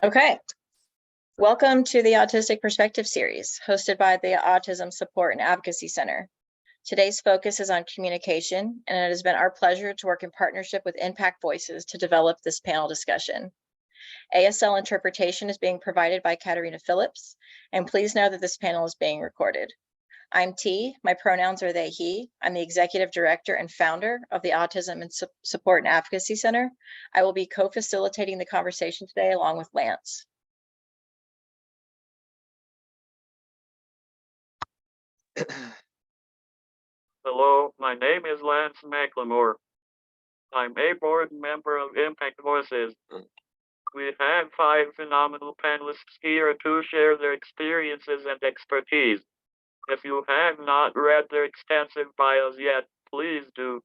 Okay. Welcome to the Autistic Perspective series, hosted by the Autism Support and Advocacy Center. Today's focus is on communication, and it has been our pleasure to work in partnership with Impact Voices to develop this panel discussion. ASL interpretation is being provided by Katarina Phillips, and please know that this panel is being recorded. I'm T, my pronouns are they, he. I'm the Executive Director and founder of the Autism and Support and Advocacy Center. I will be co-facilitating the conversation today along with Lance. Hello, my name is Lance McLemore. I'm a board member of Impact Voices. We have 5 phenomenal panelists here to share their experiences and expertise. If you have not read their extensive bios yet, please do.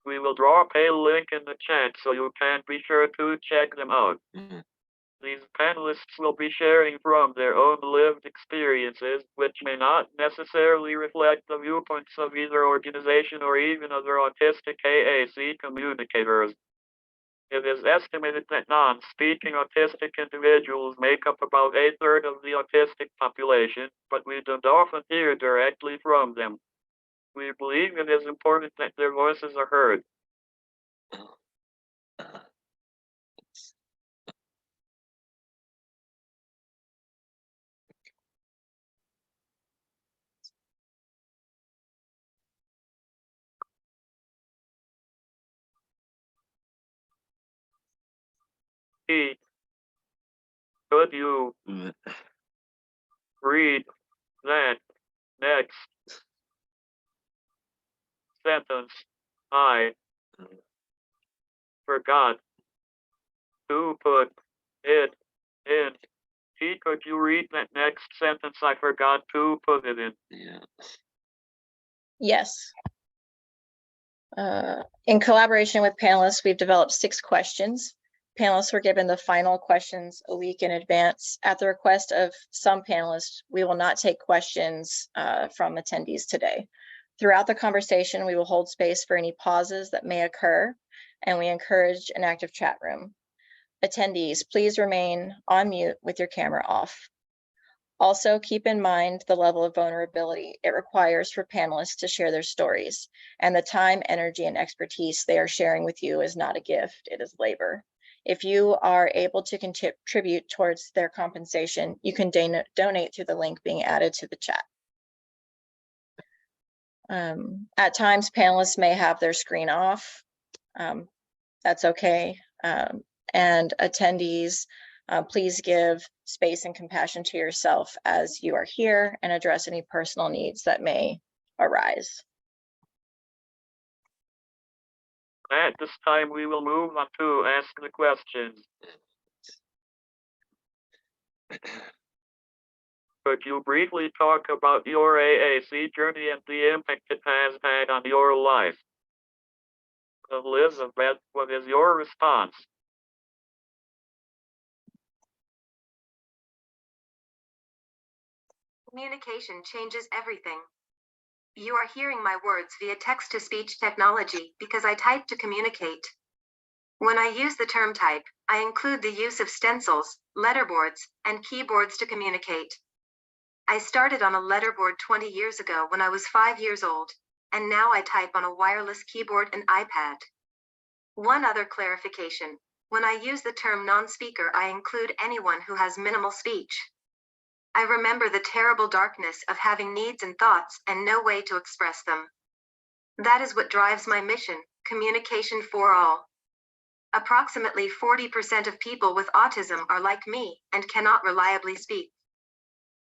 We will drop a link in the chat so you can be sure to check them out. These panelists will be sharing from their own lived experiences, which may not necessarily reflect the viewpoints of either organization or even other autistic AAC communicators. It is estimated that non-speaking autistic individuals make up about 1/3 of the autistic population, but we don't often hear directly from them. We believe it is important that their voices are heard. Pete, could you read that next sentence? I forgot to put it in. Pete, could you read that next sentence? I forgot to put it in. Yeah. Yes. In collaboration with panelists, we've developed 6 questions. Panelists were given the final questions a week in advance. At the request of some panelists, we will not take questions from attendees today. Throughout the conversation, we will hold space for any pauses that may occur, and we encourage an active chat room. Attendees, please remain on mute with your camera off. Also, keep in mind the level of vulnerability it requires for panelists to share their stories, and the time, energy, and expertise they are sharing with you is not a gift, it is labor. If you are able to contribute towards their compensation, you can donate through the link being added to the chat. At times, panelists may have their screen off. That's okay. And attendees, please give space and compassion to yourself as you are here and address any personal needs that may arise. At this time, we will move on to ask the questions. Could you briefly talk about your AAC journey and the impact it has had on your life? Elizabeth, what is your response? Communication changes everything. You are hearing my words via text-to-speech technology because I type to communicate. When I use the term type, I include the use of stencils, letterboards, and keyboards to communicate. I started on a letterboard 20 years ago when I was 5 years old, and now I type on a wireless keyboard and iPad. One other clarification: when I use the term non-speaker, I include anyone who has minimal speech. I remember the terrible darkness of having needs and thoughts and no way to express them. That is what drives my mission: communication for all. Approximately 40% of people with autism are like me and cannot reliably speak.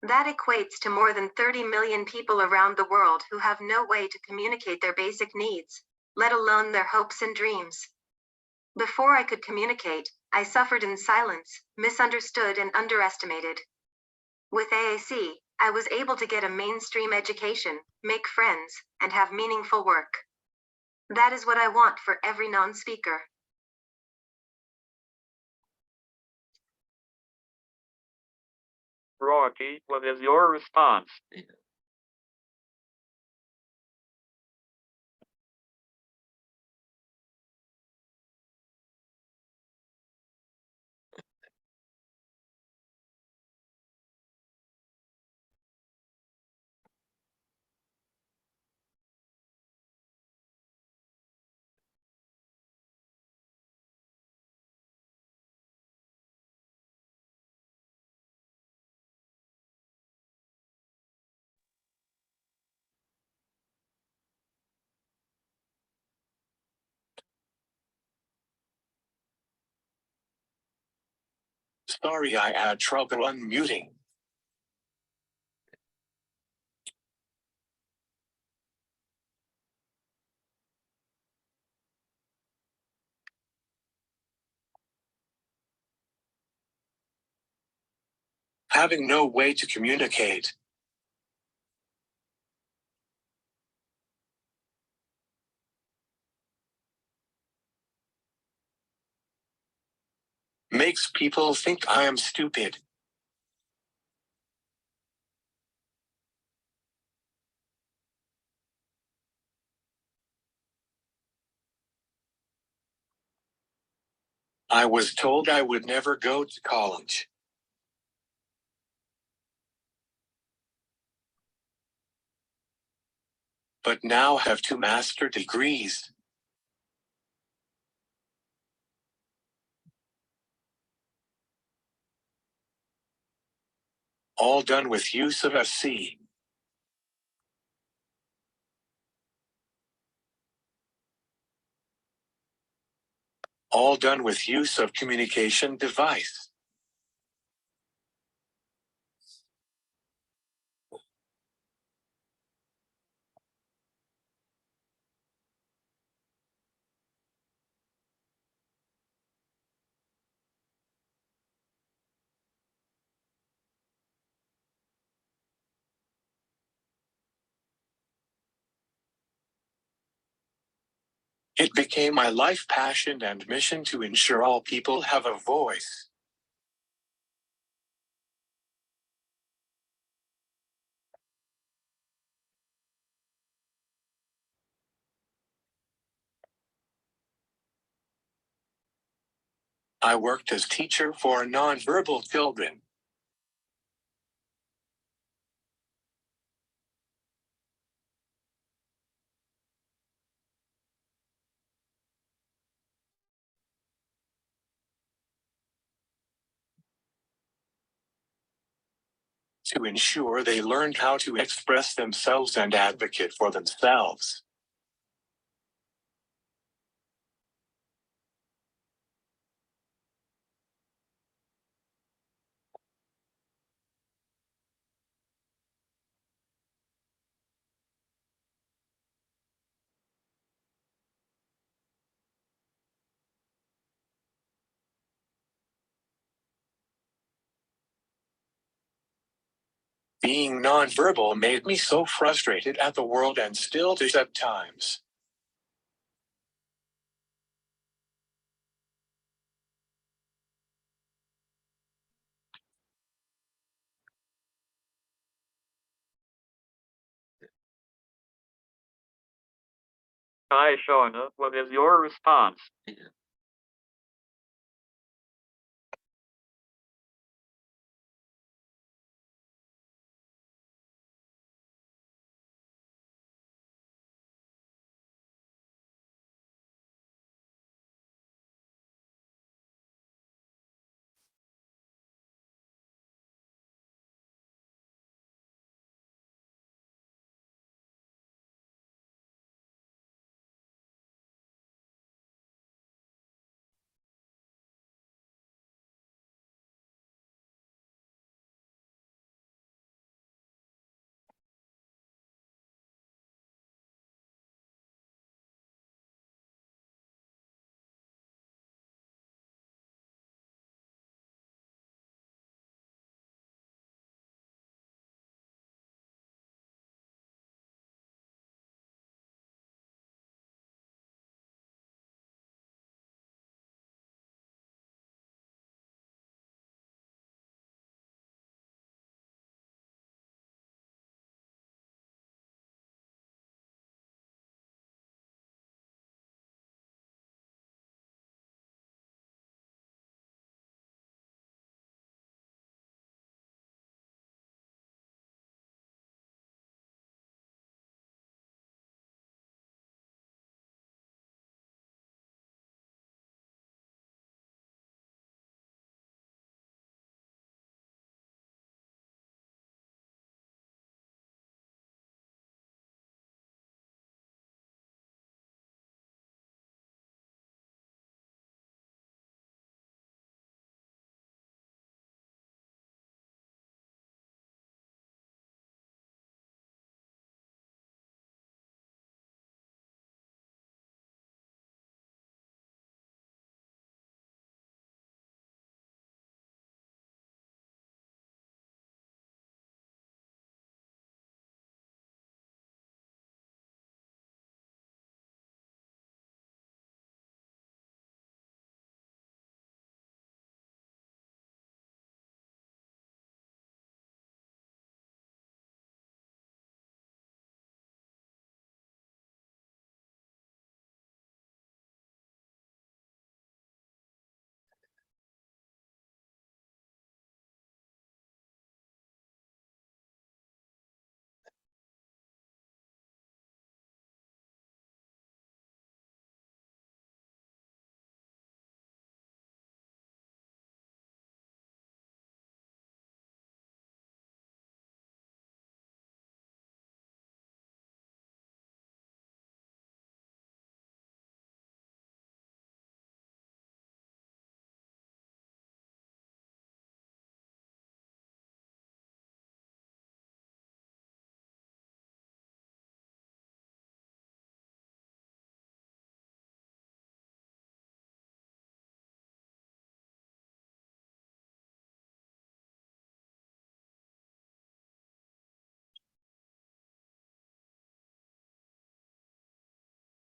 That equates to more than 30 million people around the world who have no way to communicate their basic needs, let alone their hopes and dreams. Before I could communicate, I suffered in silence, misunderstood and underestimated. With AAC, I was able to get a mainstream education, make friends, and have meaningful work. That is what I want for every non-speaker. Rocky, what is your response? Sorry, I had trouble unmuting. Having no way to communicate. Makes people think I am stupid. I was told I would never go to college. But now have 2 master degrees. All done with use of SC. All done with use of communication device. It became my life passion and mission to ensure all people have a voice. I worked as teacher for nonverbal children. To ensure they learned how to express themselves and advocate for themselves. Being nonverbal made me so frustrated at the world and still is at times. Hi, Shauna. What is your response?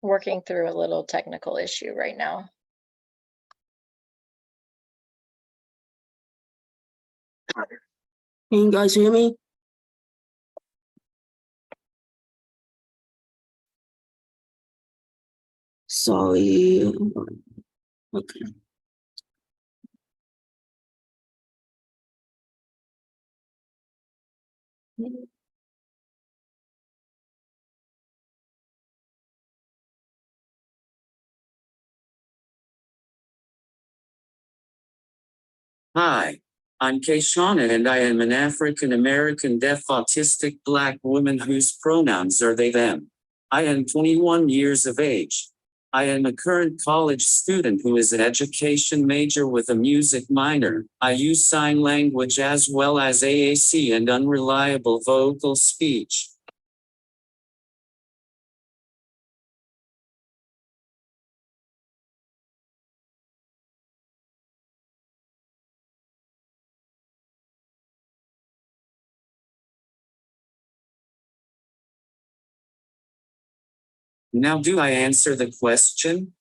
working through a little technical issue right now. Can you guys hear me? Sorry. Okay. Hi, I'm Kaishana and I am an African American deaf autistic Black woman whose pronouns are they them. I am 21 years of age. I am a current college student who is an education major with a music minor. I use sign language as well as AAC and unreliable vocal speech. Now do I answer the question?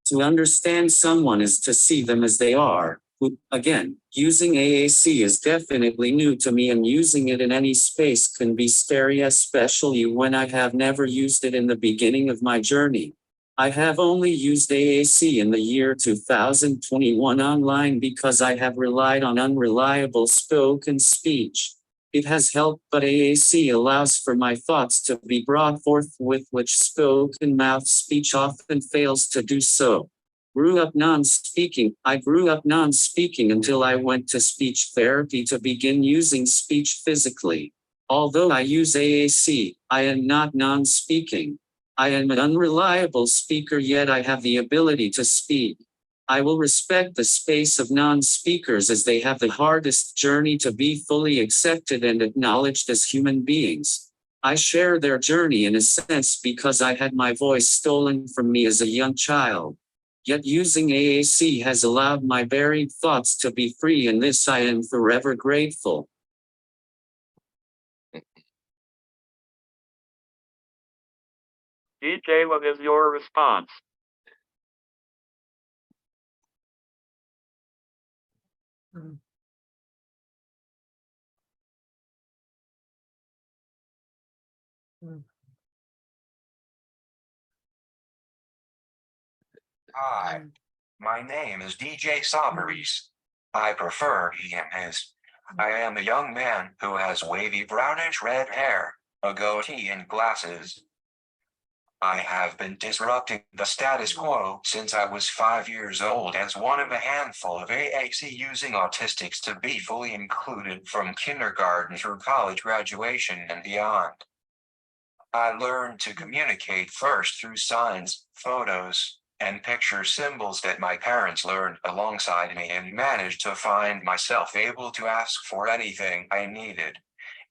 To understand someone is to see them as they are. Again, using AAC is definitely new to me and using it in any space can be scary, especially when I have never used it in the beginning of my journey. I have only used AAC in the year 2021 online because I have relied on unreliable spoken speech. It has helped, but AAC allows for my thoughts to be brought forth with which spoken mouth speech often fails to do so. I grew up non-speaking until I went to speech therapy to begin using speech physically. Although I use AAC, I am not non-speaking. I am an unreliable speaker, yet I have the ability to speak. I will respect the space of non-speakers as they have the hardest journey to be fully accepted and acknowledged as human beings. I share their journey in a sense because I had my voice stolen from me as a young child. Yet using AAC has allowed my buried thoughts to be free, and this I am forever grateful. DJ, what is your response? Hi, my name is DJ Sabaris. I prefer he and his. I am a young man who has wavy brownish red hair, a goatee and glasses. I have been disrupting the status quo since I was 5 years old as one of a handful of AAC using autistics to be fully included from kindergarten through college graduation and beyond. I learned to communicate first through signs, photos, and picture symbols that my parents learned alongside me, and managed to find myself able to ask for anything I needed.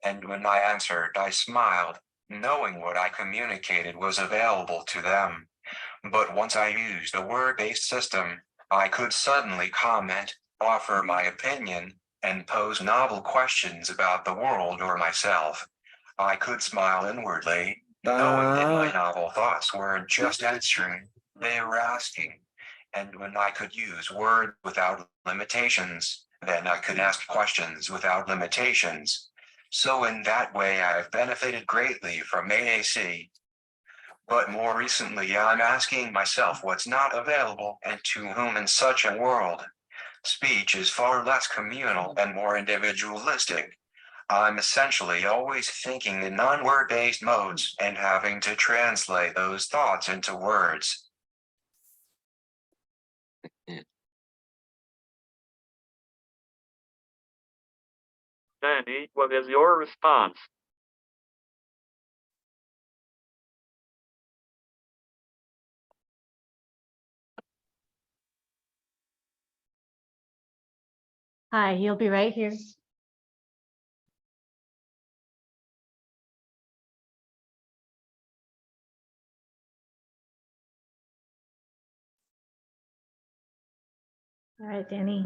And when I answered, I smiled, knowing what I communicated was available to them. But once I used a word-based system, I could suddenly comment, offer my opinion, and pose novel questions about the world or myself. I could smile inwardly, knowing that my novel thoughts weren't just answering, they were asking. And when I could use words without limitations, then I could ask questions without limitations. So in that way I've benefited greatly from AAC. But more recently I'm asking myself what's not available and to whom in such a world. Speech is far less communal and more individualistic. I'm essentially always thinking in non-word-based modes and having to translate those thoughts into words. Danny, what is your response? Hi, he'll be right here. All right, Danny.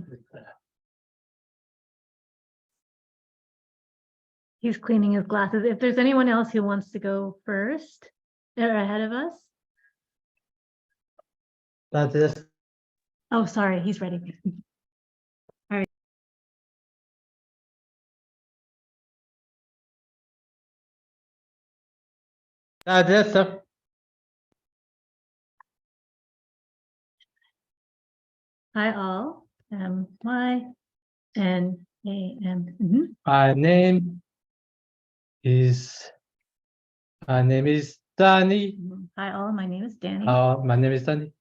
He's cleaning his glasses. If there's anyone else who wants to go first or ahead of us. Oh, sorry, he's ready. Hi all. M-Y-N-A-M. My name is Danny. Hi all, my name is Danny. My name is Danny.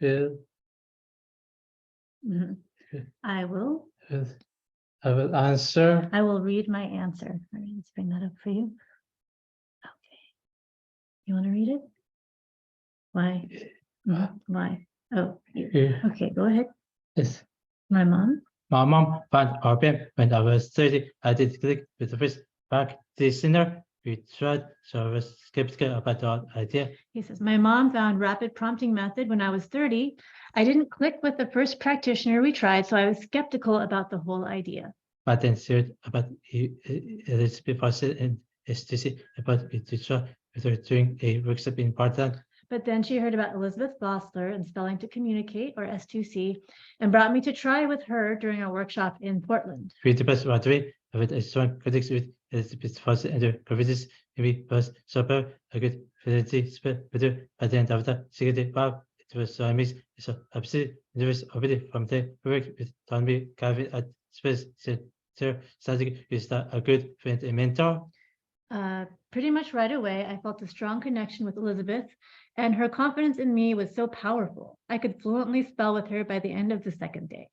Mhm. I will I will answer. I will read my answer. All right, let's bring that up for you. Okay. You want to read it? Why? Why? Oh, you. Okay, go ahead. Yes. My mom. My mom found our pen when I was 30. I did click with the first practitioner. We tried, so I was skeptical about the idea. He says, my mom found rapid prompting method when I was 30. I didn't click with the first practitioner we tried, so I was skeptical about the whole idea. But then heard about Elizabeth Fawcett and STC about it to try without doing a workshop in Portland. But then she heard about Elizabeth Fossler and Spelling to Communicate, or S2C, and brought me to try with her during a workshop in Portland. With the best way, with a strong context with Elizabeth Fawcett and the provisions, maybe was super a good fidelity spell with her at the end of the second wow. It was so amazing. So absolutely nervous already from the work with Tommy Gavin at Space starting is that a good friend and mentor. Pretty much right away, I felt a strong connection with Elizabeth, and her confidence in me was so powerful. I could fluently spell with her by the end of the second day.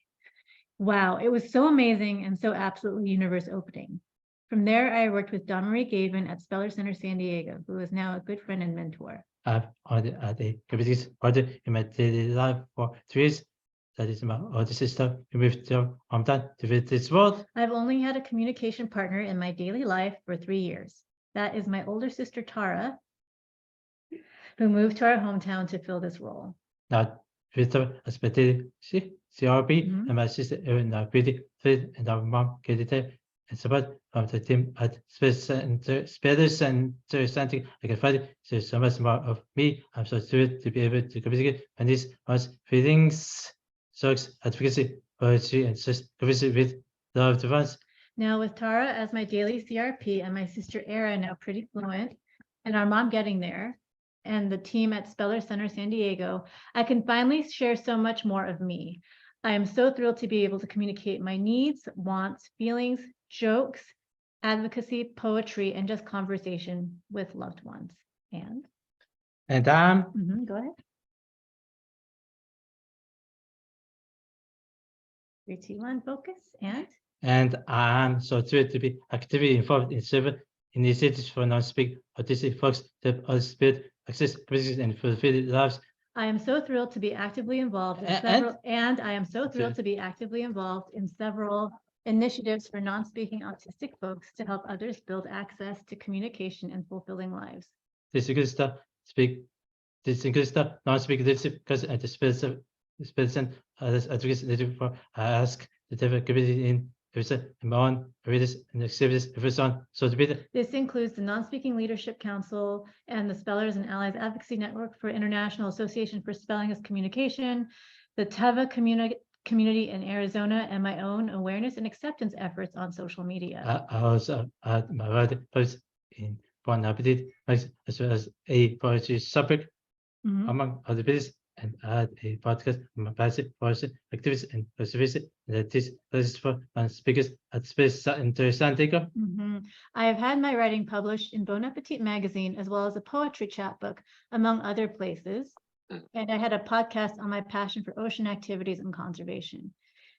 Wow, it was so amazing and so absolutely universe opening. From there, I worked with Don Marie Gavin at Speller Center San Diego, who is now a good friend and mentor. I've already had a computer order in my daily life for 3 years. That is my older sister who moved to hometown to visit this world. I've only had a communication partner in my daily life for 3 years. That is my older sister, Tara, who moved to our hometown to fill this role. Now, Victor has been daily CRB and my sister Erin now pretty fit and our mom Katie and support from the team at Space Center something I can find it. There's so much more of me. I'm so thrilled to be able to communicate and this was feelings, jokes, advocacy, poetry, and just conversation with loved ones. Now with Tara as my daily CRP and my sister Erin now pretty fluent, and our mom getting there, and the team at Speller Center San Diego, I can finally share so much more of me. I am so thrilled to be able to communicate my needs, wants, feelings, jokes, advocacy, poetry, and just conversation with loved ones. And go ahead. 3, 2, 1, focus. And I'm so thrilled to be actively involved in several initiatives for non-speaking autistic folks that all spirit access, communities, and fulfill lives. I am so thrilled to be actively involved in several initiatives for non-speaking autistic folks to help others build access to communication and fulfilling lives. This includes the non-speaking leadership because at the special advocacy for ask the different community in among readers and activities so to be the. This includes the Non-Speaking Leadership Council and the Spellers and Allies Advocacy Network for International Association for Spelling as Communication, the TEVA community in Arizona, and my own awareness and acceptance efforts on social media. I also had my writing post in Bon Appetit, as well as a poetry subject, among other business, and add a podcast on my passive poetry activities and perseverance that is for speakers at Space Center San Diego. I have had my writing published in Bon Appetit magazine, as well as a poetry chapbook, among other places. And I had a podcast on my passion for ocean activities and conservation.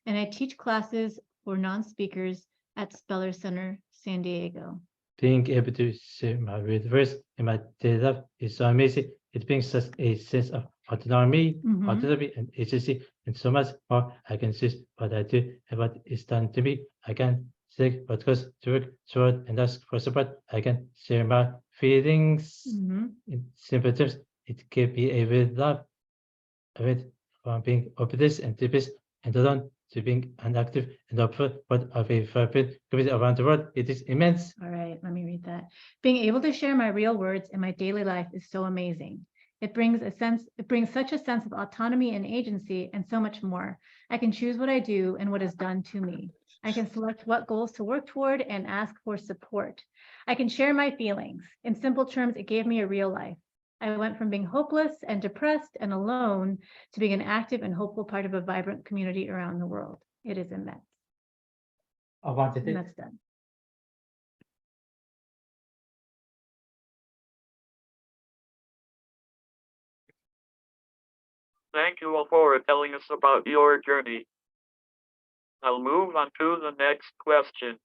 And I teach classes for non-speakers at Speller Center San Diego. Being able to share my words in my daily life is so amazing. It brings us a sense of autonomy, and agency, and so much more. I can choose what I do and what is done to me. I can take what goes to work, toward, and ask for support. I can share my feelings in simple terms. It can be a real love away from being obvious and typical and alone to being inactive and open but of a vibrant community around the world. It is immense. All right, let me read that. Being able to share my real words in my daily life is so amazing. It brings such a sense of autonomy and agency and so much more. I can choose what I do and what is done to me. I can select what goals to work toward and ask for support. I can share my feelings. In simple terms, it gave me a real life. I went from being hopeless and depressed and alone to being an active and hopeful part of a vibrant community around the world. It is immense. And Augmentative. that's done. Thank you all for telling us about your journey. I'll move on to the next question.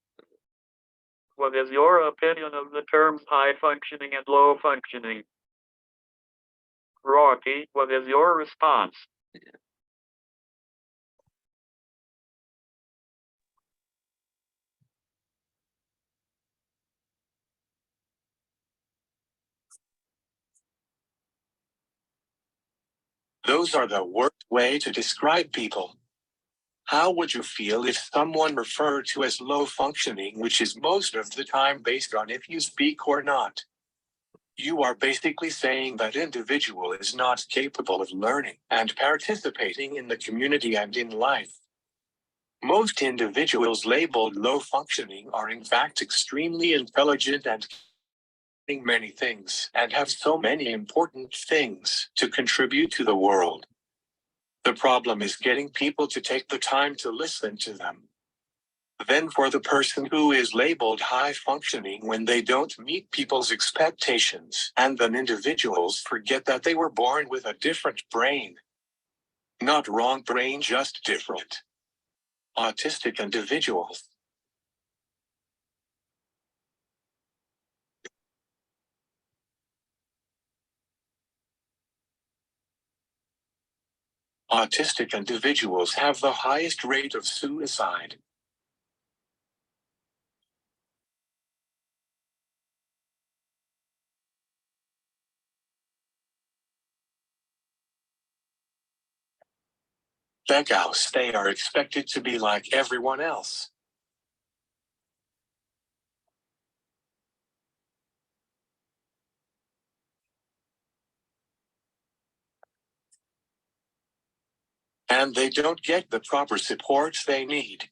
What is your opinion of the terms high functioning and low functioning? Rocky, what is your response? Those are the worst way to describe people. How would you feel if someone referred to as low functioning, which is most of the time based on if you speak or not? You are basically saying that individual is not capable of learning and participating in the community and in life. Most individuals labeled low functioning are in fact extremely intelligent and doing many things and have so many important things to contribute to the world. The problem is getting people to take the time to listen to them. Then for the person who is labeled high functioning when they don't meet people's expectations, and then individuals forget that they were born with a different brain. Not wrong brain, just different. Autistic individuals. Autistic individuals have the highest rate of suicide. Because they are expected to be like everyone else. And they don't get the proper support they need.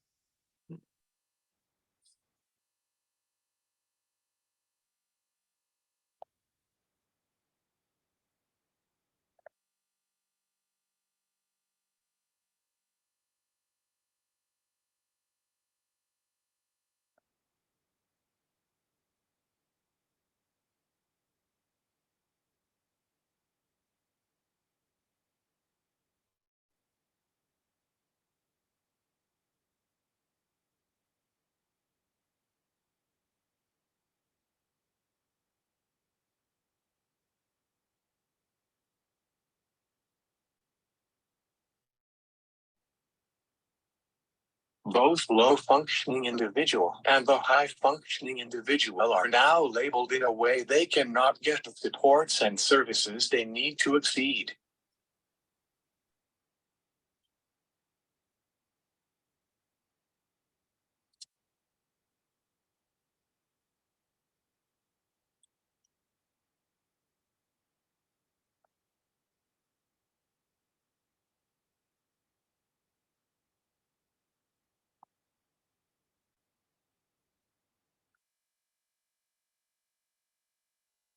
Both low-functioning individual and the high-functioning individual are now labeled in a way they cannot get the supports and services they need to exceed.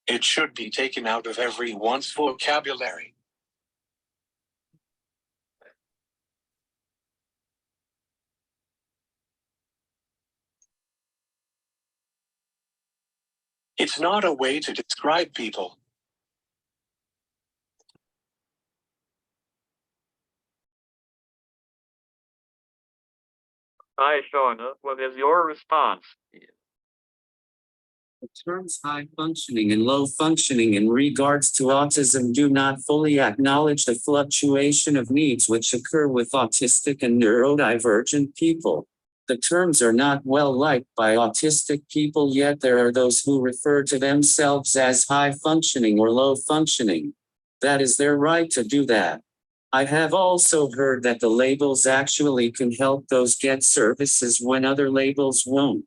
It should be taken out of everyone's vocabulary. It's not a way to describe people. Hi, Shauna, what is your response? The terms high functioning and low functioning in regards to autism do not fully acknowledge the fluctuation of needs which occur with autistic and neurodivergent people. The terms are not well liked by autistic people, yet there are those who refer to themselves as high functioning or low functioning. That is their right to do that. I have also heard that the labels actually can help those get services when other labels won't.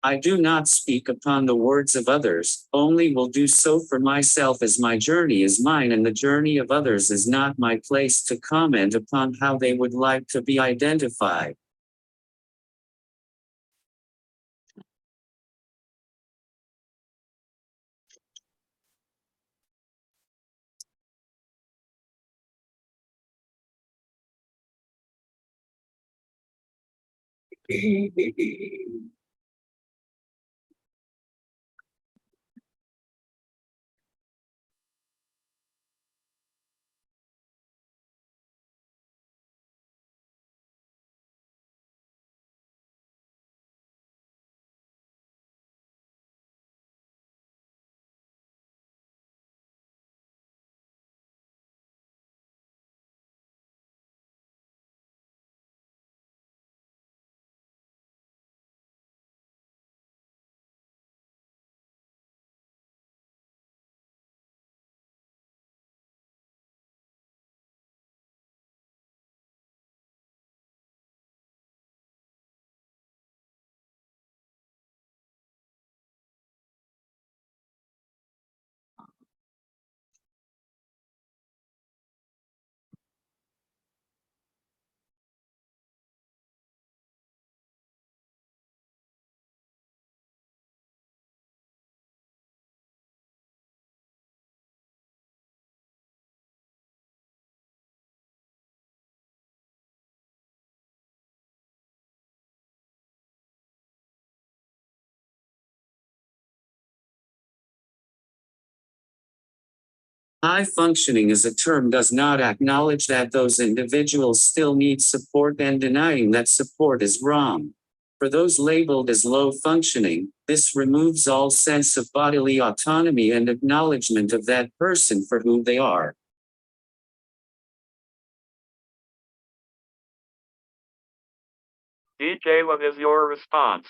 I do not speak upon the words of others, only will do so for myself, as my journey is mine and the journey of others is not my place to comment upon how they would like to be identified. High functioning as a term does not acknowledge that those individuals still need support, and denying that support is wrong. For those labeled as low functioning, this removes all sense of bodily autonomy and acknowledgement of that person for who they are. DJ, what is your response?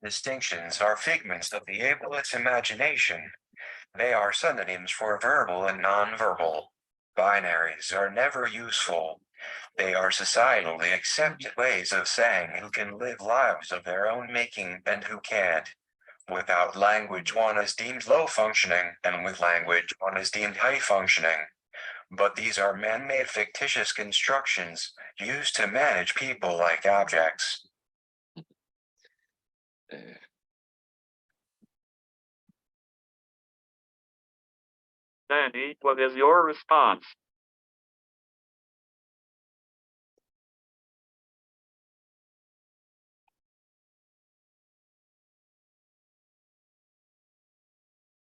Distinctions are figments of the ableist's imagination. They are synonyms for verbal and nonverbal. Binaries are never useful. They are societally accepted ways of saying who can live lives of their own making and who can't. Without language, one is deemed low functioning, and with language, one is deemed high functioning. But these are man-made fictitious constructions used to manage people like objects. Danny, what is your response?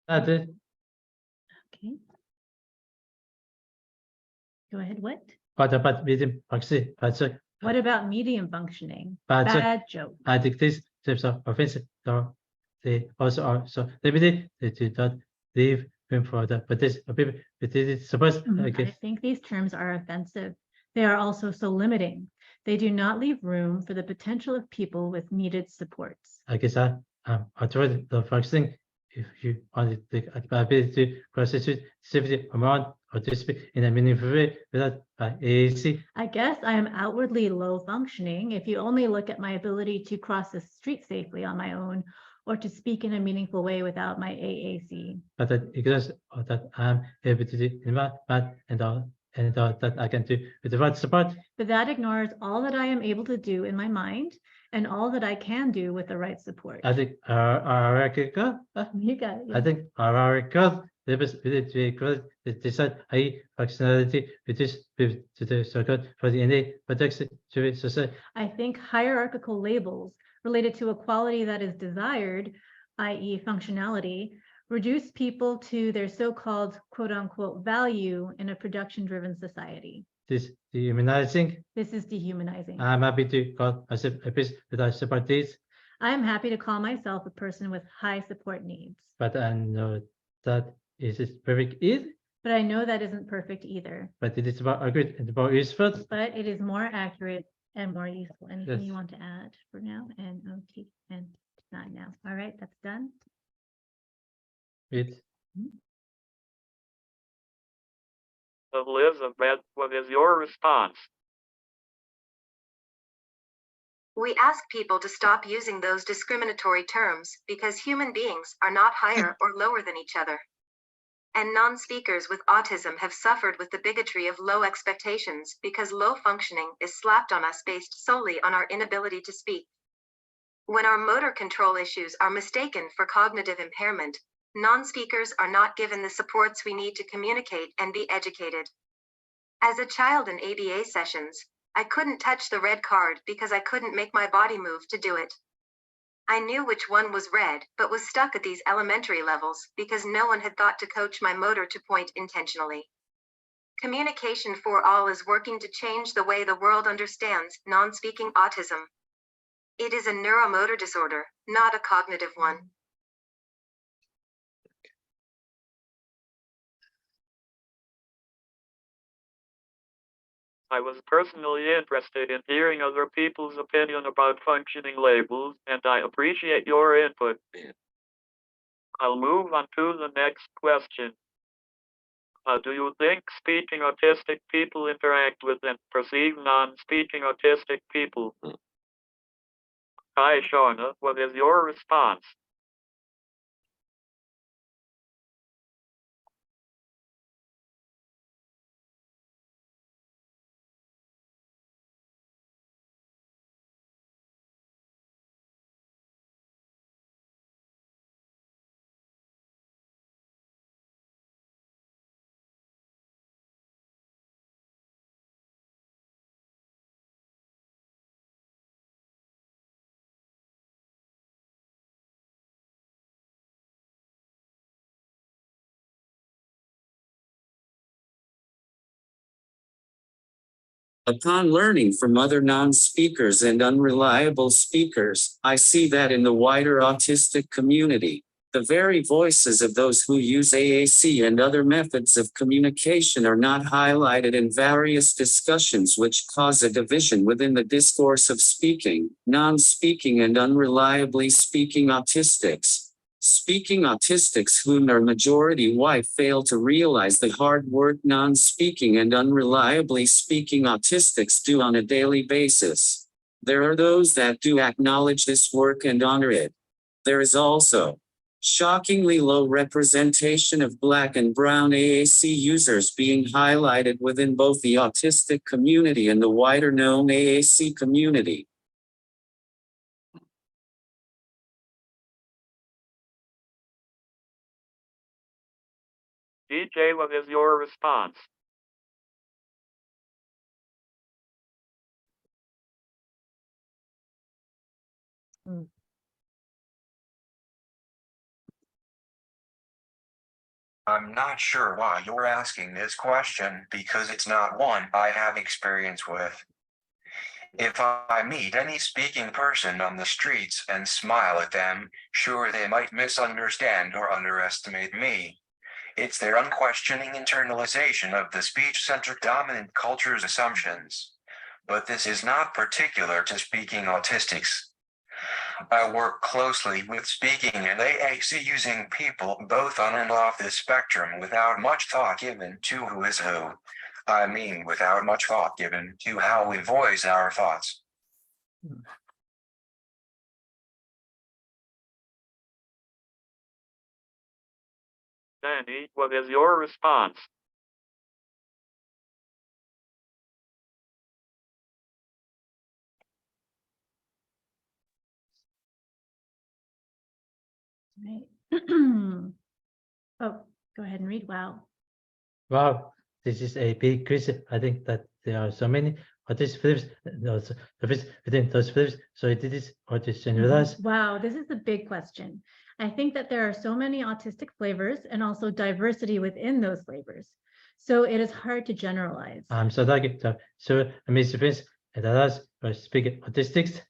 That's it. Okay. Go ahead, what? But medium proxy, What about medium functioning? Bad joke. Bad joke. I think these types of offensive, though they also are so limited, they do not leave room for the people. It is supposed, I think these terms are offensive. They are also so limiting. They do not leave room for the potential of people with needed supports. I guess I tried the functioning. If you wanted the ability to constitute safety amount or to speak in a meaningful way without AAC. I guess I am outwardly low functioning if you only look at my ability to cross the street safely on my own or to speak in a meaningful way without my AAC. But that exists that I'm able to do in my mind and that I can do with the right support. But that ignores all that I am able to do in my mind and all that I can do with the right support. I think You got it. I think our God decide high functionality which is to the circuit for the innate protection to society. I think hierarchical labels related to a quality that is desired, i.e. functionality, reduce people to their so-called quote unquote value in a production-driven society. This dehumanizing. This is dehumanizing. I'm happy to call myself a piece that I support these. I am happy to call myself a person with high support needs. But I know that is it perfect is but I know that isn't perfect either. but it is more accurate and more useful. But it is more accurate and more useful. Anything Yes. you want to add for now? And okay, and not now. All right, that's done. It Elizabeth, what is your response? We ask people to stop using those discriminatory terms because human beings are not higher or lower than each other. And non-speakers with autism have suffered with the bigotry of low expectations because low functioning is slapped on us based solely on our inability to speak. When our motor control issues are mistaken for cognitive impairment, non-speakers are not given the supports we need to communicate and be educated. As a child in ABA sessions, I couldn't touch the red card because I couldn't make my body move to do it. I knew which one was red, but was stuck at these elementary levels because no one had thought to coach my motor to point intentionally. Communication for All is working to change the way the world understands non-speaking autism. It is a neuromotor disorder, not a cognitive one. I was personally interested in hearing other people's opinion about functioning labels, and I appreciate your input. I'll move on to the next question. Do you think speaking autistic people interact with and perceive non-speaking autistic people? Hi, Shauna, what is your response? Upon learning from other non-speakers and unreliable speakers, I see that in the wider autistic community, the very voices of those who use AAC and other methods of communication are not highlighted in various discussions, which cause a division within the discourse of speaking, non-speaking and unreliably speaking autistics. Speaking autistics whom are majority white fail to realize the hard work non-speaking and unreliably speaking autistics do on a daily basis. There are those that do acknowledge this work and honor it. There is also shockingly low representation of Black and Brown AAC users being highlighted within both the autistic community and the wider known AAC community. DJ, what is your response? I'm not sure why you're asking this question because it's not one I have experience with. If I meet any speaking person on the streets and smile at them, sure they might misunderstand or underestimate me. It's their unquestioning internalization of the speech-centric dominant culture's assumptions. But this is not particular to speaking autistics. I work closely with speaking and AAC using people both on and off the spectrum without much thought given to who is who. I mean without much thought given to how we voice our thoughts. Danny, what is your response? Right. Oh, go ahead and read. Wow. Wow, this is a big question. I think that there are so many autistic flavors, also within those flavors. So it is autistic generalized. Wow, this is a big question. I think that there are so many autistic flavors and also diversity within those flavors. So it is hard to generalize. So that so amazing friends and others are speaking autistics.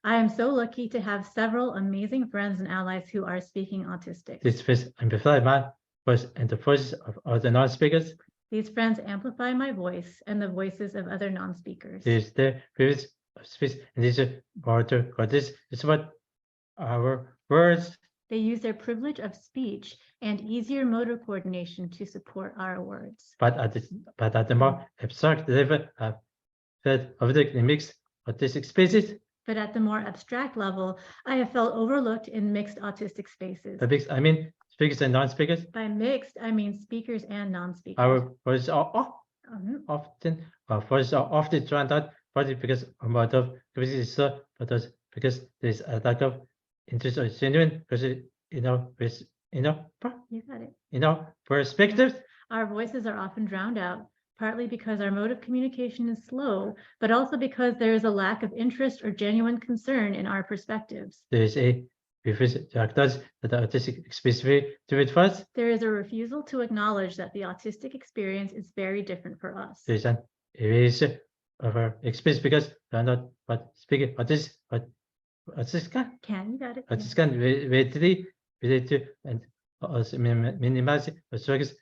I am so lucky to have several amazing friends and allies who are speaking autistic. This is I'm man. voice and the voices of other non-speakers. These friends amplify my voice and the voices of other non-speakers. This is the privilege of speech, and this is border. This is what our words. They use their privilege of speech and easier motor coordination to support our words. But at the more abstract level of the mixed autistic spaces. But at the more abstract level, I have felt overlooked in mixed autistic spaces. The mixed, I mean, speakers and non-speakers. By mixed, I mean speakers and non-speakers. Our voices are often drowned out, partly because a lot of capacity is so, but also because there is a lack of interest or genuine, because You got it. Perspectives. Our voices are often drowned out, partly because our mode of communication is slow, but also because there is a lack of interest or genuine concern in our perspectives. There is a refusal to acknowledge that the autistic experience to it first. There is a refusal to acknowledge that the autistic experience is very different for us. There is an erasure of our experience because we are not but speaking autistic, but autistic. You got it. Autistic readily related to and also minimizing the struggles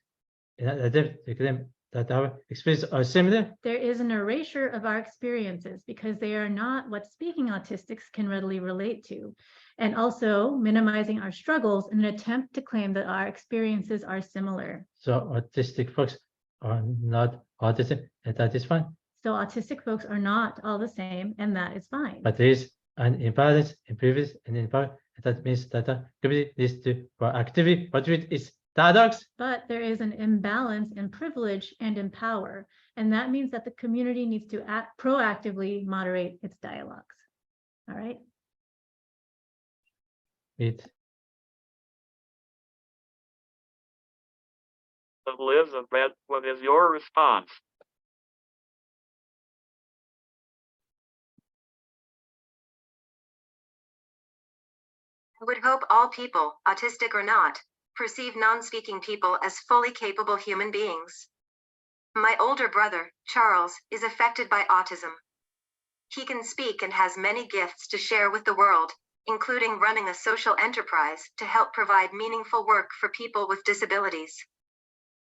in an attempt to claim that our experiences are similar. There is an erasure of our experiences because they are not what speaking autistics can readily relate to, and also minimizing our struggles in an attempt to claim that our experiences are similar. So autistic folks are not autistic, and that is fine. So autistic folks are not all the same, and that is fine. But there is an imbalance in privilege and in power, and that means that the community needs to proactively moderate its dialogues. But there is an imbalance in privilege and in power, and that means that the community needs to proactively moderate its dialogues. All right. Elizabeth, what is your response? I would hope all people, autistic or not, perceive non-speaking people as fully capable human beings. My older brother, Charles, is affected by autism. He can speak and has many gifts to share with the world, including running a social enterprise to help provide meaningful work for people with disabilities.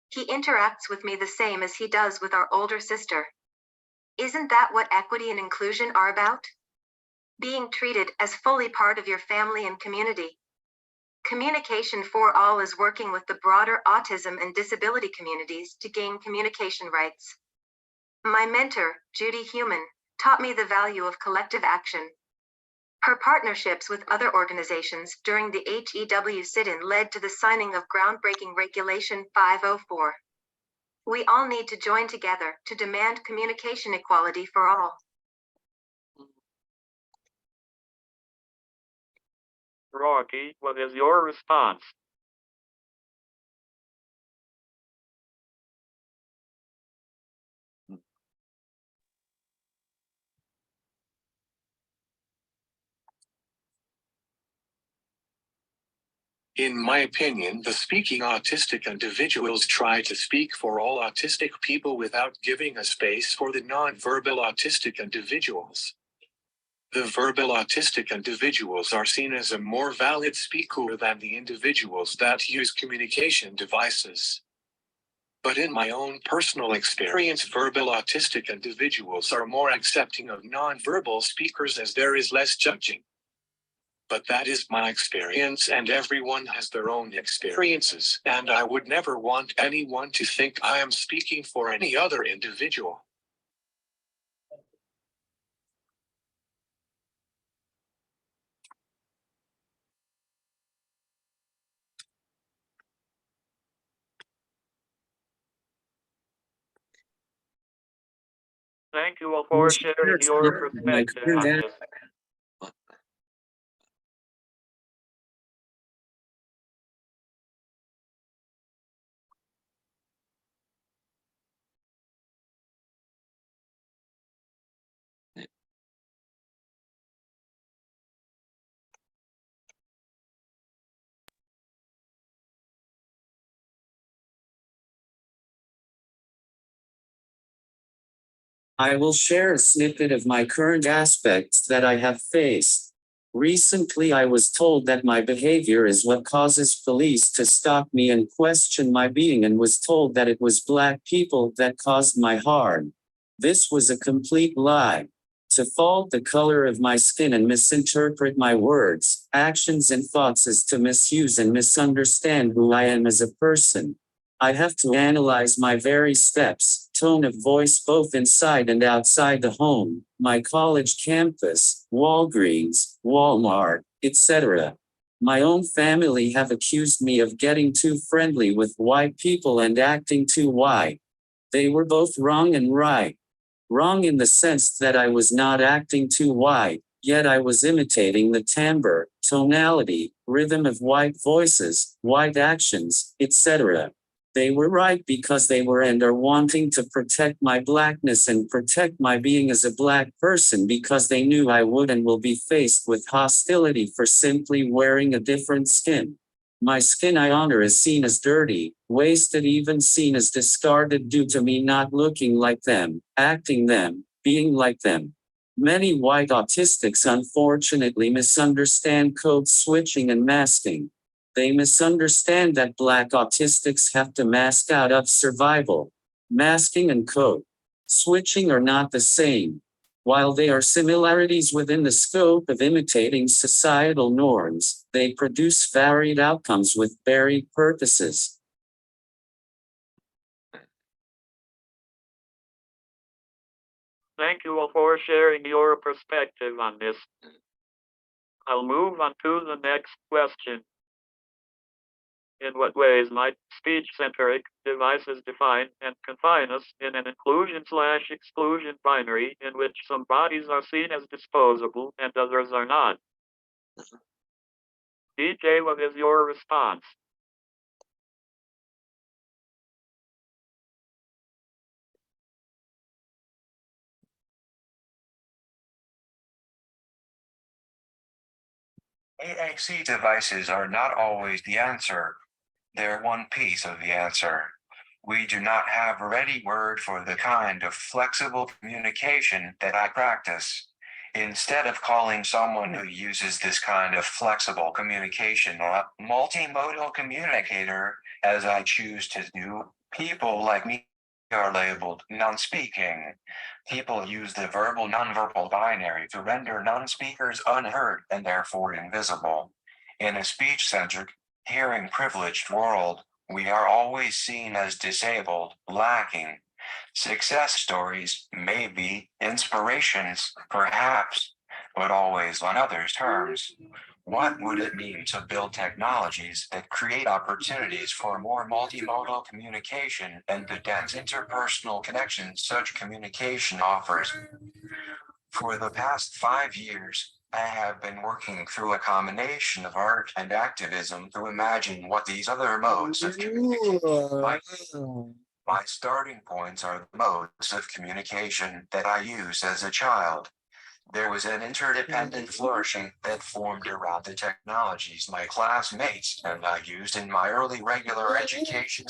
He interacts with me the same as he does with our older sister. Isn't that what equity and inclusion are about? Being treated as fully part of your family and community. Communication for All is working with the broader autism and disability communities to gain communication rights. My mentor, Judy Heumann, taught me the value of collective action. Her partnerships with other organizations during the HEW sit-in led to the signing of groundbreaking Regulation 504. We all need to join together to demand communication equality for all. Rocky, what is your response? In my opinion, the speaking autistic individuals try to speak for all autistic people without giving a space for the non-verbal autistic individuals. The verbal autistic individuals are seen as a more valid speaker than the individuals that use communication devices. But in my own personal experience, verbal autistic individuals are more accepting of non-verbal speakers as there is less judging. But that is my experience, and everyone has their own experiences, and I would never want anyone to think I am speaking for any other individual. Thank you all for sharing your perspective on this. I will share a snippet of my current aspects that I have faced. Recently I was told that my behavior is what causes police to stop me and question my being, and was told that it was Black people that caused my harm. This was a complete lie. To fault the color of my skin and misinterpret my words, actions and thoughts is to misuse and misunderstand who I am as a person. I have to analyze my very steps, tone of voice both inside and outside the home, my college campus, Walgreens, Walmart, etc. My own family have accused me of getting too friendly with white people and acting too white. They were both wrong and right. Wrong in the sense that I was not acting too white, yet I was imitating the timbre, tonality, rhythm of white voices, white actions, etc. They were right because they were and are wanting to protect my Blackness and protect my being as a Black person, because they knew I would and will be faced with hostility for simply wearing a different skin. My skin I honor is seen as dirty, wasted, even seen as discarded due to me not looking like them, acting them, being like them. Many white autistics unfortunately misunderstand code switching and masking. They misunderstand that Black autistics have to mask out of survival. Masking and code switching are not the same. While they are similarities within the scope of imitating societal norms, they produce varied outcomes with varied purposes. Thank you all for sharing your perspective on this. I'll move on to the next question. In what ways might speech-centric devices define and confine us in an inclusion/exclusion binary in which some bodies are seen as disposable and others are not? DJ, what is your response? AAC devices are not always the answer. They're one piece of the answer. We do not have a ready word for the kind of flexible communication that I practice. Instead of calling someone who uses this kind of flexible communication a multimodal communicator, as I choose to do, people like me are labeled non-speaking. People use the verbal nonverbal binary to render non-speakers unheard and therefore invisible. In a speech-centric, hearing privileged world, we are always seen as disabled, lacking. Success stories may be inspirations, perhaps, but always on others' terms. What would it mean to build technologies that create opportunities for more multimodal communication and the dense interpersonal connections such communication offers? For the past 5 years, I have been working through a combination of art and activism to imagine what these other modes of communication might be. My starting points are the modes of communication that I used as a child. There was an interdependent flourishing that formed around the technologies my classmates and I used in my early regular education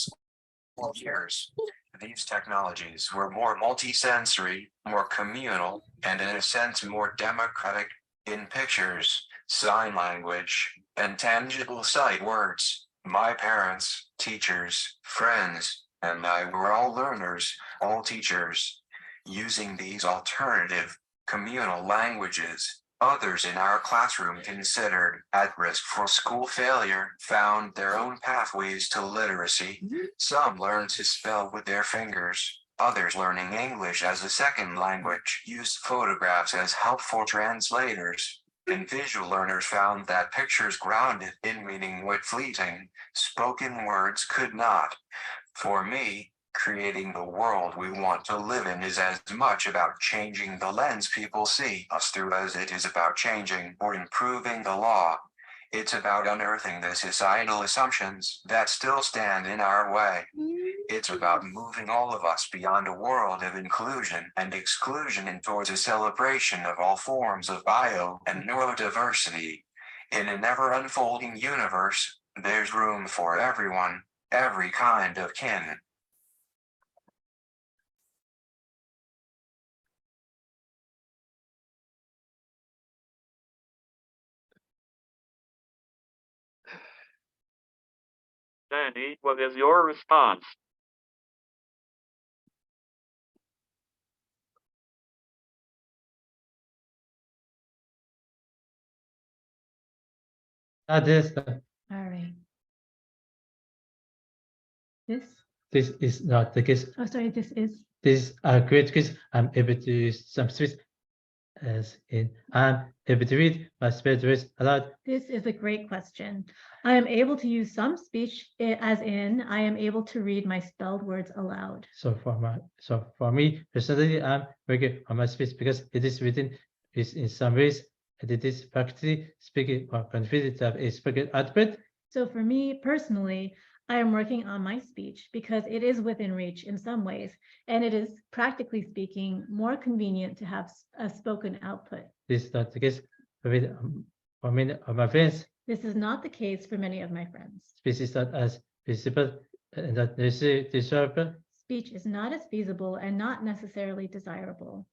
years. These technologies were more multisensory, more communal, and in a sense more democratic. In pictures, sign language, and tangible sight words, my parents, teachers, friends, and I were all learners, all teachers. Using these alternative, communal languages, others in our classroom considered at risk for school failure found their own pathways to literacy. Some learned to spell with their fingers. Others, learning English as a second language, used photographs as helpful translators. And visual learners found that pictures grounded in meaning what fleeting, spoken words could not. For me, creating the world we want to live in is as much about changing the lens people see us through as it is about changing or improving the law. It's about unearthing the societal assumptions that still stand in our way. It's about moving all of us beyond a world of inclusion and exclusion and towards a celebration of all forms of bio and neurodiversity. In an ever-unfolding universe, there's room for everyone, every kind of kin. Danny, what is your response? That is the, All right. This, this is not the case. oh, sorry, this is, This is a great case. I'm able to use some speech as in I'm able to read my spelled words aloud. this is a great question. I am able to use some speech as in, I am able to read my spelled words aloud. So for me personally, I'm working on my speech because it is written is in some ways and it is practically speaking or considered to have a spoken output. So for me personally, I am working on my speech because it is within reach in some ways, and it is practically speaking more convenient to have a spoken output. This is not the case for many of my friends. This is not the case for many of my friends. Speech is not as visible and not necessarily desirable. Speech is not as feasible and not necessarily desirable.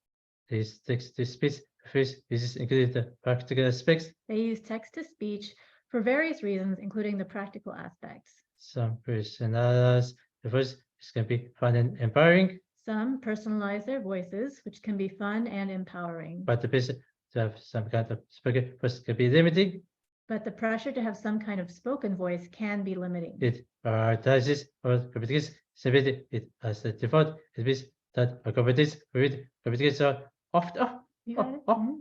This text-to-speech phrase uses including the practical aspects. They use text-to-speech for various reasons, including the practical aspects. Some personalize the voice, which can be fun and empowering, Some personalize their voices, which can be fun and empowering. but the pressure to have some kind of spoken voice can be limiting. But the pressure to have some kind of spoken voice can be limiting. It prioritizes or communicates stability. It has the default. It means that accommodates with communication often, You got it? oh,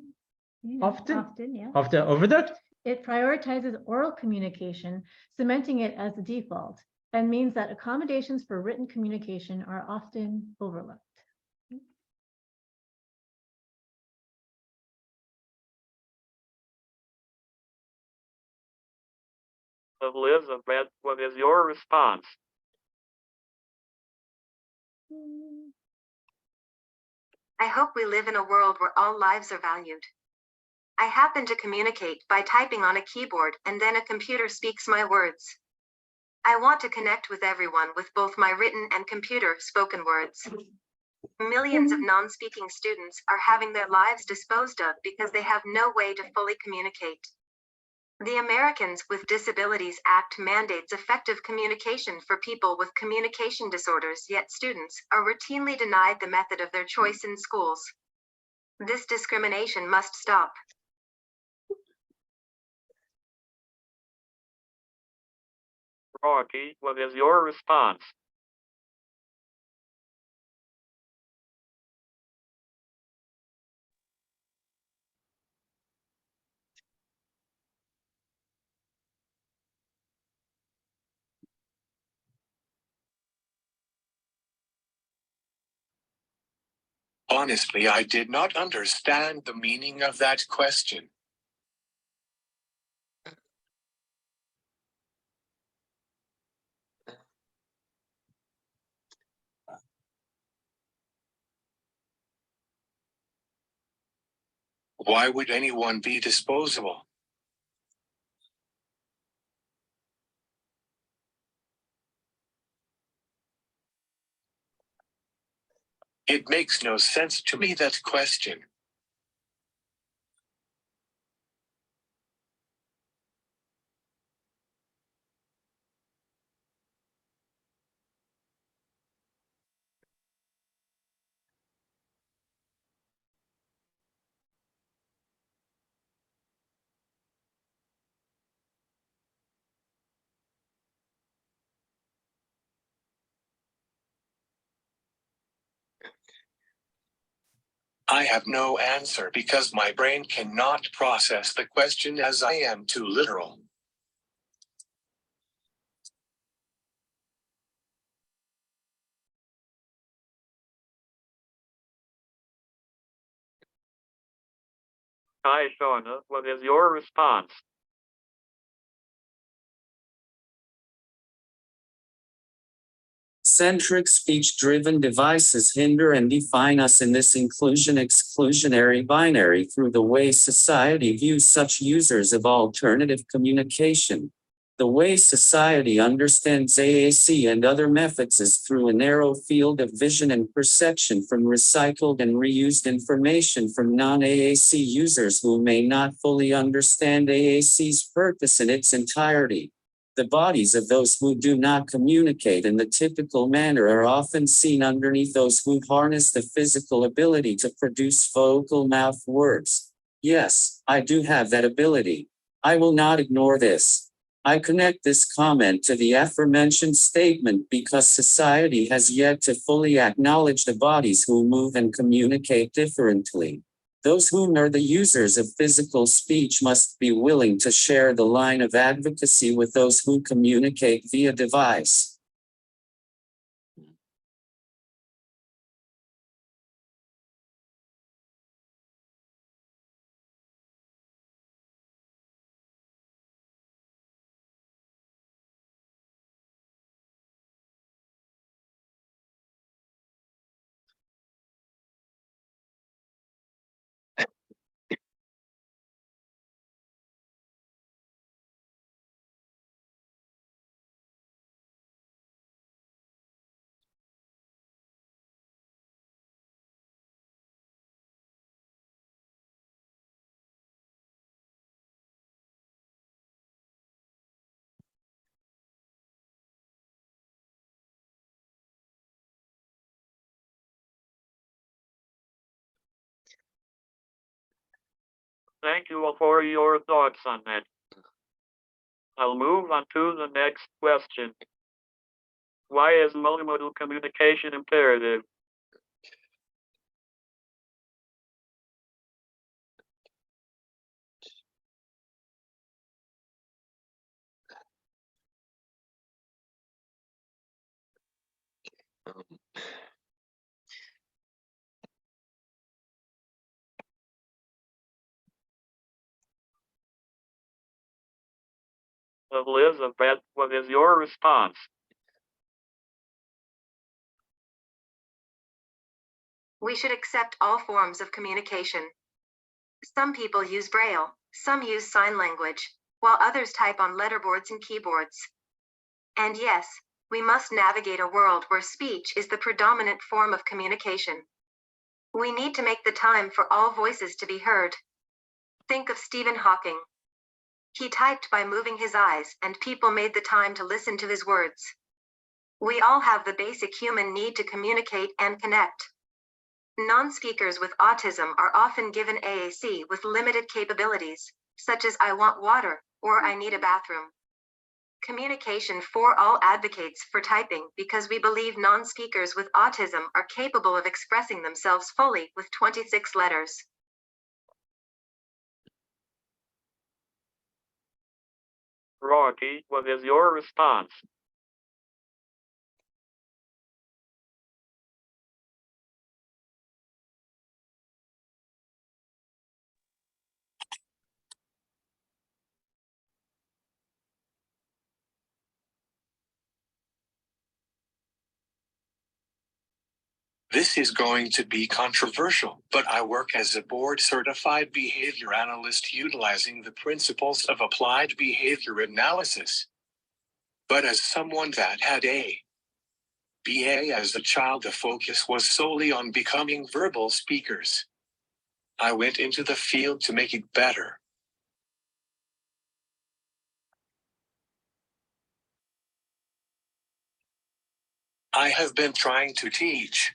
You often? Often, yeah. often overlooked. It prioritizes oral communication, cementing it as the default, and means that accommodations for written communication are often overlooked. Elizabeth, what is your response? I hope we live in a world where all lives are valued. I happen to communicate by typing on a keyboard and then a computer speaks my words. I want to connect with everyone with both my written and computer spoken words. Millions of non-speaking students are having their lives disposed of because they have no way to fully communicate. The Americans with Disabilities Act mandates effective communication for people with communication disorders, yet students are routinely denied the method of their choice in schools. This discrimination must stop. Rocky, what is your response? Honestly, I did not understand the meaning of that question. Why would anyone be disposable? It makes no sense to me, that question. I have no answer because my brain cannot process the question as I am too literal. Hi, Shauna, what is your response? Centric speech-driven devices hinder and define us in this inclusion-exclusionary binary through the way society views such users of alternative communication. The way society understands AAC and other methods is through a narrow field of vision and perception from recycled and reused information from non-AAC users who may not fully understand AAC's purpose in its entirety. The bodies of those who do not communicate in the typical manner are often seen underneath those who harness the physical ability to produce vocal mouth words. Yes, I do have that ability. I will not ignore this. I connect this comment to the aforementioned statement because society has yet to fully acknowledge the bodies who move and communicate differently. Those whom are the users of physical speech must be willing to share the line of advocacy with those who communicate via device. Thank you all for your thoughts on that. I'll move on to the next question. Why is multimodal communication imperative? Elizabeth, what is your response? We should accept all forms of communication. Some people use Braille, some use sign language, while others type on letterboards and keyboards. And yes, we must navigate a world where speech is the predominant form of communication. We need to make the time for all voices to be heard. Think of Stephen Hawking. He typed by moving his eyes, and people made the time to listen to his words. We all have the basic human need to communicate and connect. Non-speakers with autism are often given AAC with limited capabilities, such as I want water or I need a bathroom. Communication for All advocates for typing because we believe non-speakers with autism are capable of expressing themselves fully with 26 letters. Rocky, what is your response? This is going to be controversial, but I work as a board-certified behavior analyst utilizing the principles of applied behavior analysis. But as someone that had a BA as a child, the focus was solely on becoming verbal speakers. I went into the field to make it better. I have been trying to teach.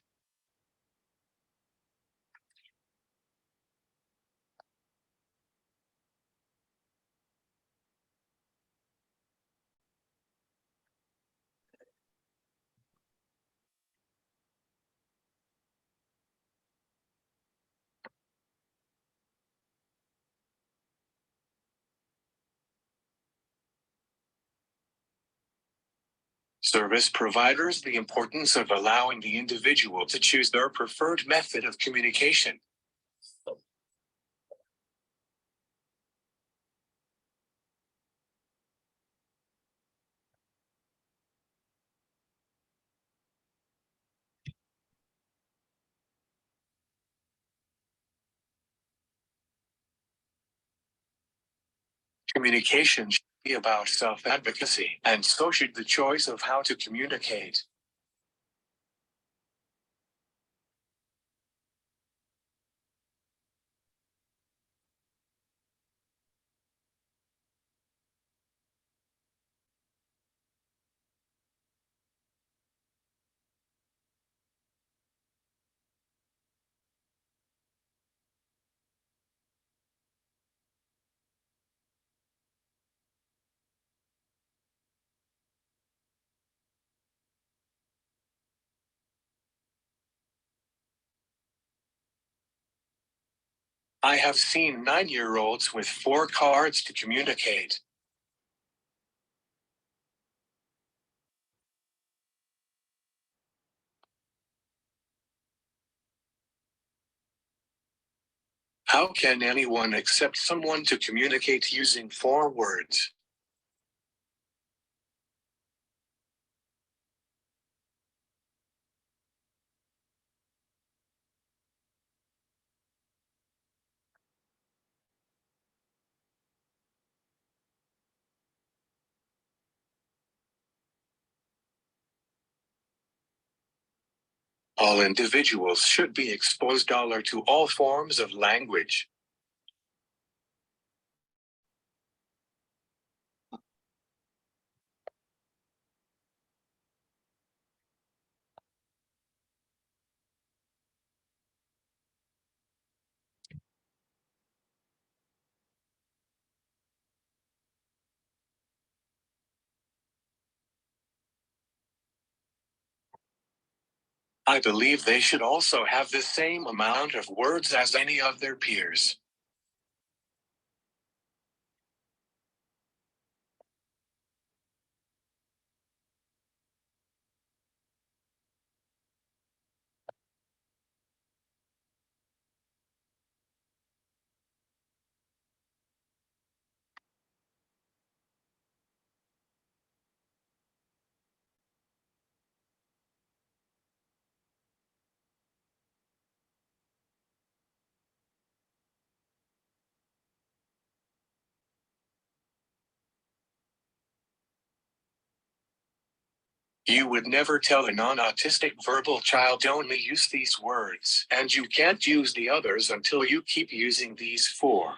Service providers the importance of allowing the individual to choose their preferred method of communication. Communication should be about self-advocacy, and so should the choice of how to communicate. I have seen 9-year-olds with 4 cards to communicate. How can anyone accept someone to communicate using 4 words? All individuals should be exposed to all forms of language. I believe they should also have the same amount of words as any of their peers. You would never tell a non-autistic verbal child only use these words, and you can't use the others until you keep using these 4.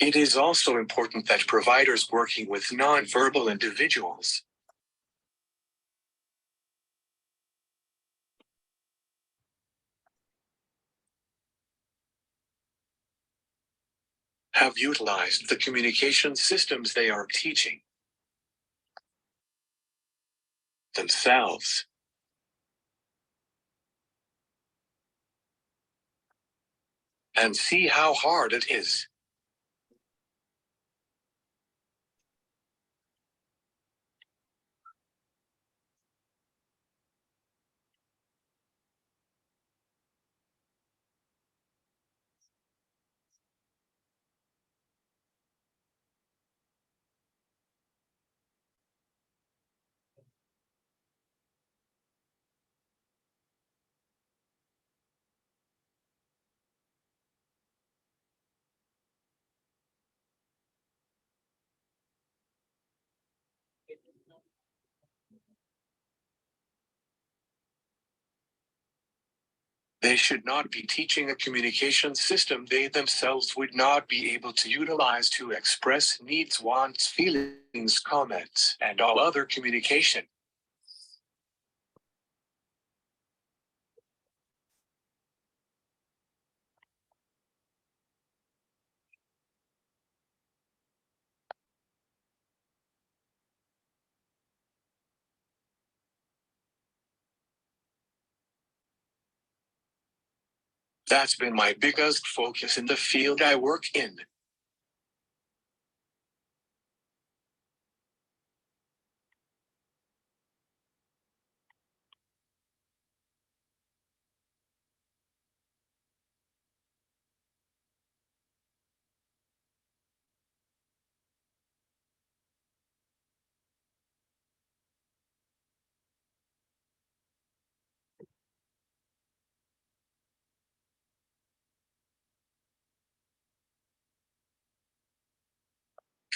It is also important that providers working with nonverbal individuals have utilized the communication systems they are teaching themselves. And see how hard it is. They should not be teaching a communication system they themselves would not be able to utilize to express needs, wants, feelings, comments, and all other communication. That's been my biggest focus in the field I work in.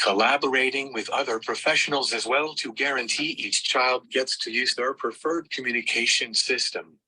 Collaborating with other professionals as well to guarantee each child gets to use their preferred communication system.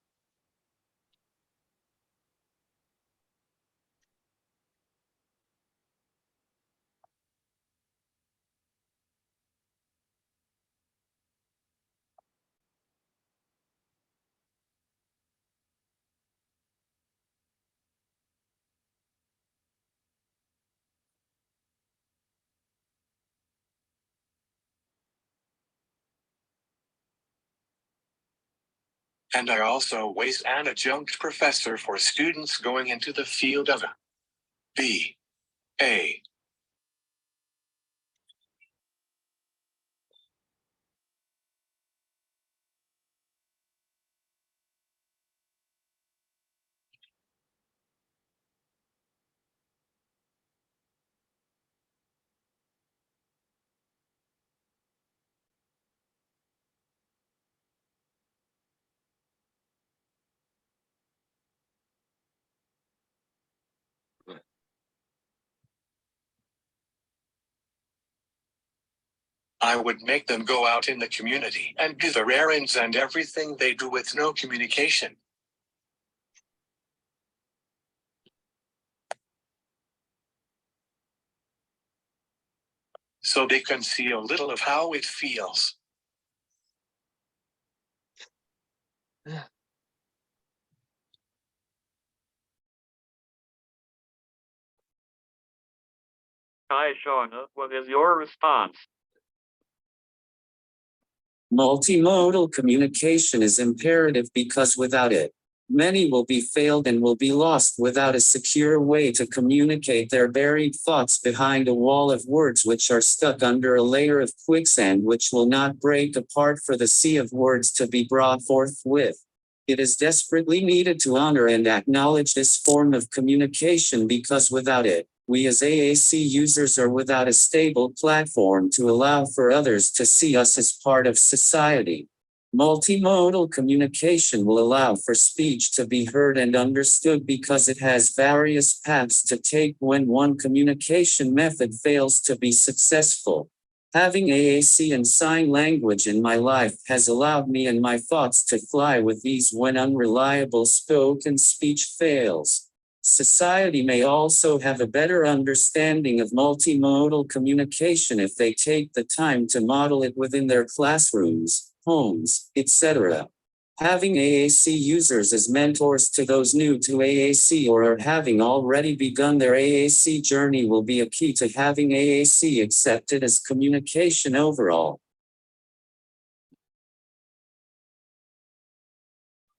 And I also was an adjunct professor for students going into the field of B.A. I would make them go out in the community and do their errands and everything they do with no communication. So they can see a little of how it feels. Hi, Shauna. What is your response? Multimodal communication is imperative because without it, many will be failed and will be lost without a secure way to communicate their buried thoughts behind a wall of words which are stuck under a layer of quicksand which will not break apart for the sea of words to be brought forthwith. It is desperately needed to honor and acknowledge this form of communication because without it, we as AAC users are without a stable platform to allow for others to see us as part of society. Multimodal communication will allow for speech to be heard and understood because it has various paths to take when one communication method fails to be successful. Having AAC and sign language in my life has allowed me and my thoughts to fly with ease when unreliable spoken speech fails. Society may also have a better understanding of multimodal communication if they take the time to model it within their classrooms, homes, etc. Having AAC users as mentors to those new to AAC or are having already begun their AAC journey will be a key to having AAC accepted as communication overall.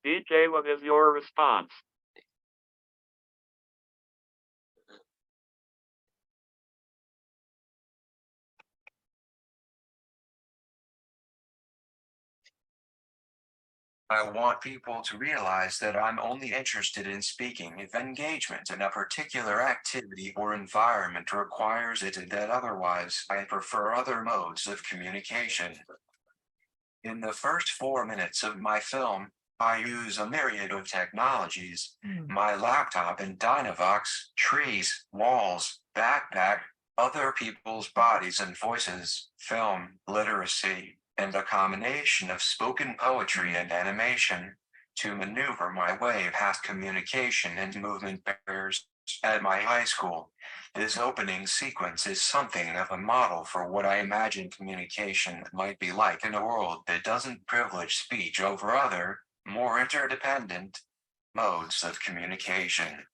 DJ, what is your response? I want people to realize that I'm only interested in speaking if engagement in a particular activity or environment requires it, and that otherwise I prefer other modes of communication. In the first 4 minutes of my film, I use a myriad of technologies, my laptop and Dynavox, trees, walls, backpack, other people's bodies and voices, film, literacy, and a combination of spoken poetry and animation to maneuver my way past communication and movement barriers. At my high school, this opening sequence is something of a model for what I imagine communication might be like in a world that doesn't privilege speech over other, more interdependent modes of communication.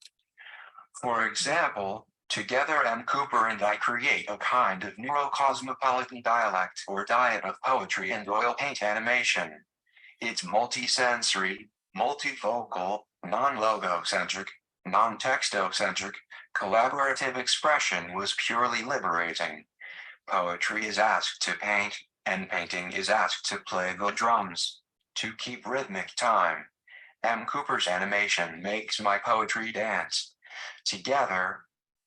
For example, together M. Cooper and I create a kind of neurocosmopolitan dialect or diet of poetry and oil paint animation. It's multisensory, multivocal, non-logocentric, non-textocentric, collaborative expression was purely liberating. Poetry is asked to paint, and painting is asked to play the drums, to keep rhythmic time. M. Cooper's animation makes my poetry dance. Together,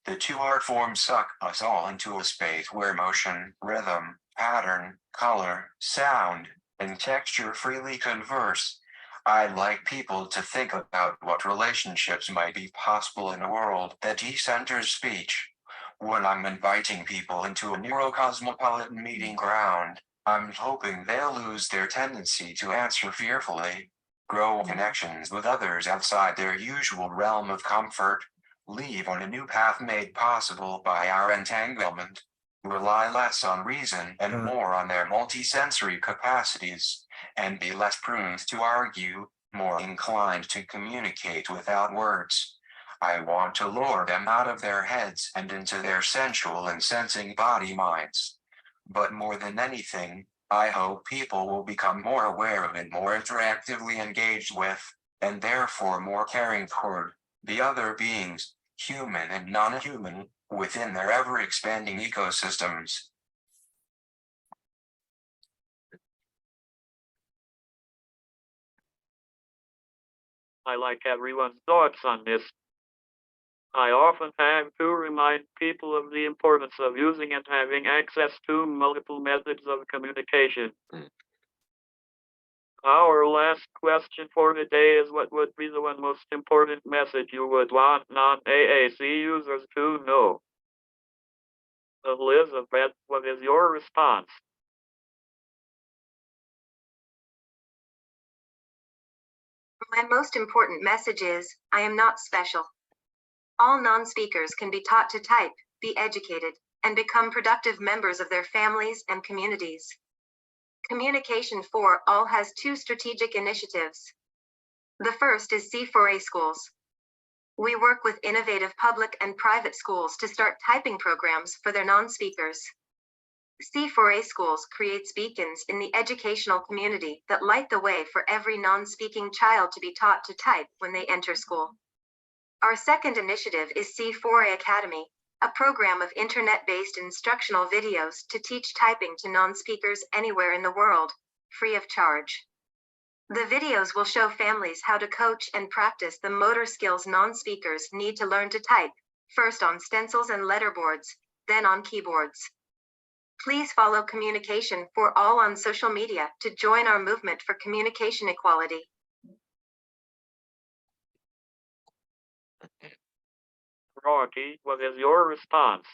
the two art forms suck us all into a space where motion, rhythm, pattern, color, sound, and texture freely converse. I'd like people to think about what relationships might be possible in a world that decenters speech. When I'm inviting people into a neurocosmopolitan meeting ground, I'm hoping they'll lose their tendency to answer fearfully, grow connections with others outside their usual realm of comfort, leave on a new path made possible by our entanglement, rely less on reason and more on their multisensory capacities, and be less prone to argue, more inclined to communicate without words. I want to lure them out of their heads and into their sensual and sensing body minds. But more than anything, I hope people will become more aware of and more interactively engaged with, and therefore more caring toward, the other beings, human and non-human, within their ever-expanding ecosystems. I like everyone's thoughts on this. I often have to remind people of the importance of using and having access to multiple methods of communication. Our last question for today is, what would be the one most important message you would want non-AAC users to know? Elizabeth, what is your response? My most important message is, I am not special. All non-speakers can be taught to type, be educated, and become productive members of their families and communities. Communication for All has two strategic initiatives. The first is C4A schools. We work with innovative public and private schools to start typing programs for their non-speakers. C4A schools creates beacons in the educational community that light the way for every non-speaking child to be taught to type when they enter school. Our second initiative is C4A Academy, a program of internet-based instructional videos to teach typing to non-speakers anywhere in the world, free of charge. The videos will show families how to coach and practice the motor skills non-speakers need to learn to type, first on stencils and letterboards, then on keyboards. Please follow Communication for All on social media to join our movement for communication equality. Rocky, what is your response?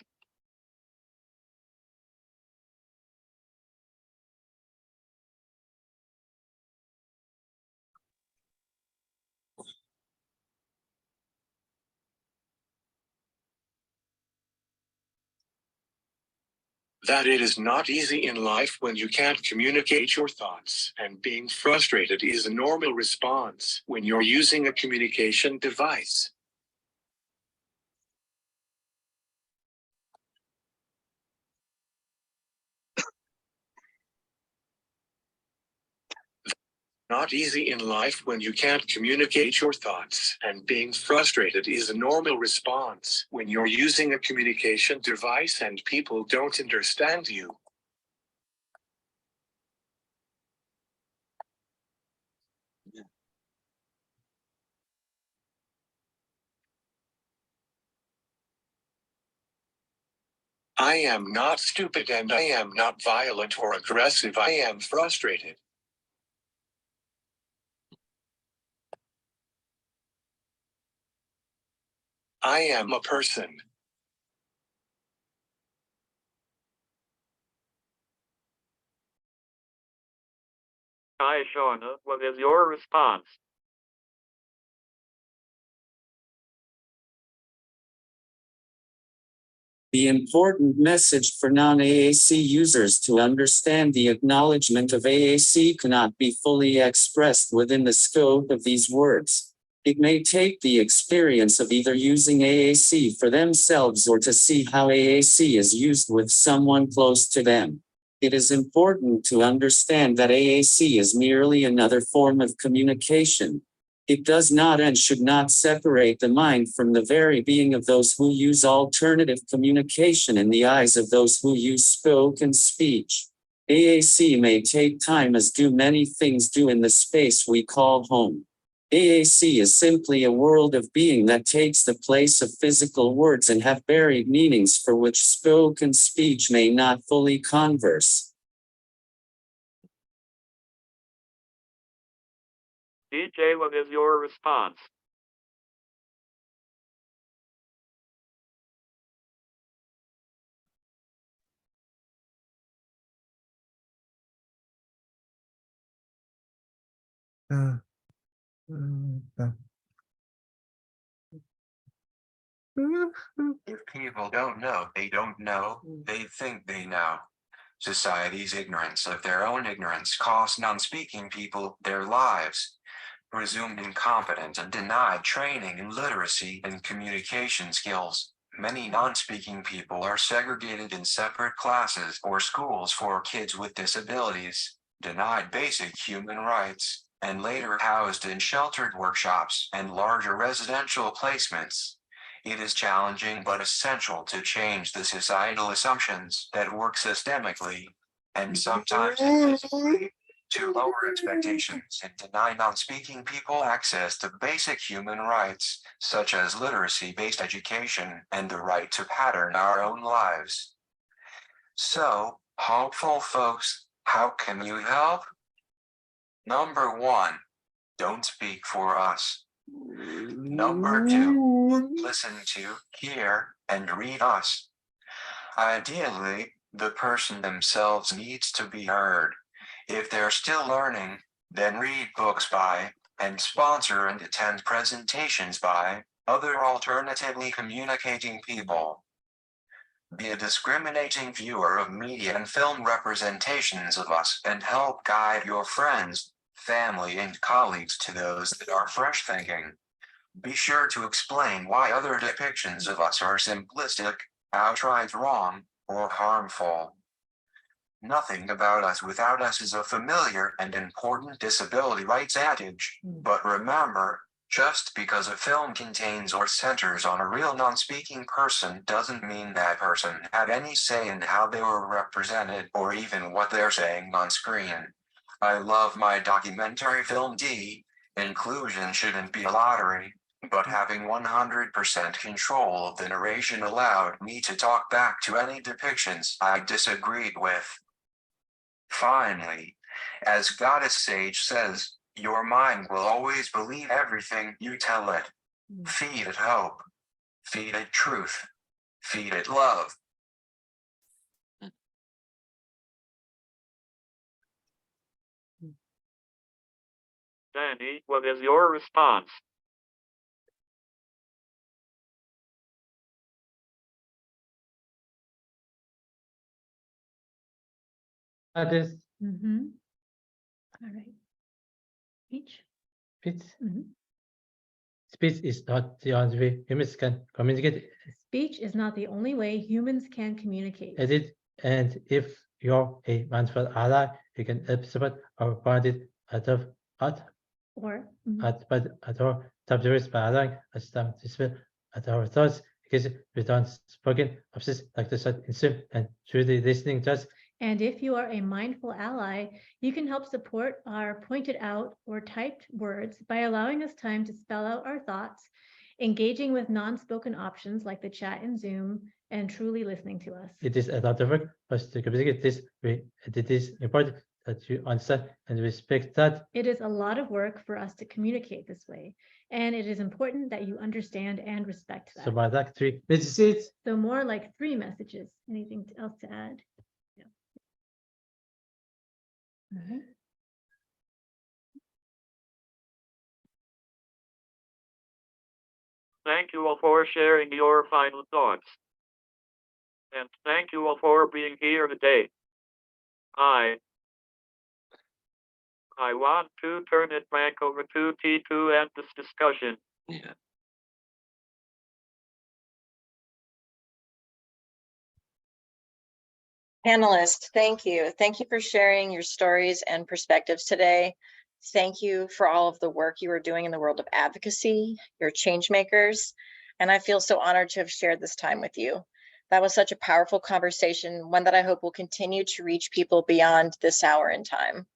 That it is not easy in life when you can't communicate your thoughts, and being frustrated is a normal response when you're using a communication device. Not easy in life when you can't communicate your thoughts, and being frustrated is a normal response when you're using a communication device and people don't understand you. I am not stupid and I am not violent or aggressive. I am frustrated. I am a person. Hi, Shauna, what is your response? The important message for non-AAC users to understand: the acknowledgement of AAC cannot be fully expressed within the scope of these words. It may take the experience of either using AAC for themselves or to see how AAC is used with someone close to them. It is important to understand that AAC is merely another form of communication. It does not and should not separate the mind from the very being of those who use alternative communication in the eyes of those who use spoken speech. AAC may take time, as do many things do in the space we call home. AAC is simply a world of being that takes the place of physical words and have buried meanings for which spoken speech may not fully converse. DJ, what is your response? If people don't know, they don't know, they think they know. Society's ignorance of their own ignorance costs non-speaking people their lives. Presumed incompetent and denied training in literacy and communication skills, Many non-speaking people are segregated in separate classes or schools for kids with disabilities, denied basic human rights, and later housed in sheltered workshops and larger residential placements. It is challenging but essential to change the societal assumptions that work systemically, and sometimes invisibly, to lower expectations and deny non-speaking people access to basic human rights, such as literacy-based education and the right to pattern our own lives. So, hopeful folks, how can you help? Number 1, don't speak for us. Number 2, listen to, hear, and read us. Ideally, the person themselves needs to be heard. If they're still learning, then read books by, and sponsor and attend presentations by, other alternatively communicating people. Be a discriminating viewer of media and film representations of us and help guide your friends, family, and colleagues to those that are fresh thinking. Be sure to explain why other depictions of us are simplistic, outright wrong, or harmful. Nothing about us without us is a familiar and important disability rights adage, but remember, just because a film contains or centers on a real non-speaking person doesn't mean that person had any say in how they were represented or even what they're saying on screen. I love my documentary film D. Inclusion shouldn't be a lottery, but having 100% control of the narration allowed me to talk back to any depictions I disagreed with. Finally, as Goddess Sage says, your mind will always believe everything you tell it. Feed it hope. Feed it truth. Feed it love. Danny, what is your response? That is Mm-hmm. All right. Speech. speech. Mhm. Speech is not the only way humans can communicate. Speech is not the only way humans can communicate. Edit, and if you're a mindful ally, you can support or find it at our subjects by allowing us to participate at our thoughts, because we don't spoken obsess like the shot in sim and truly listening to us. And if you are a mindful ally, you can help support our pointed out or typed words by allowing us time to spell out our thoughts, engaging with non-spoken options like the chat in Zoom, and truly listening to us. It is a lot of work for us to communicate this way. It is important that you understand and respect that. It is a lot of work for us to communicate this way, and it is important that you understand and respect that. So by that 3 messages. So more like 3 messages. Anything else to add? Yeah. All right. Thank you all for sharing your final thoughts. And thank you all for being here today. I want to turn it back over to T to end this discussion. Yeah. Panelists, thank you. Thank you for sharing your stories and perspectives today. Thank you for all of the work you are doing in the world of advocacy. You're change makers, and I feel so honored to have shared this time with you. That was such a powerful conversation, one that I hope will continue to reach people beyond this hour in time.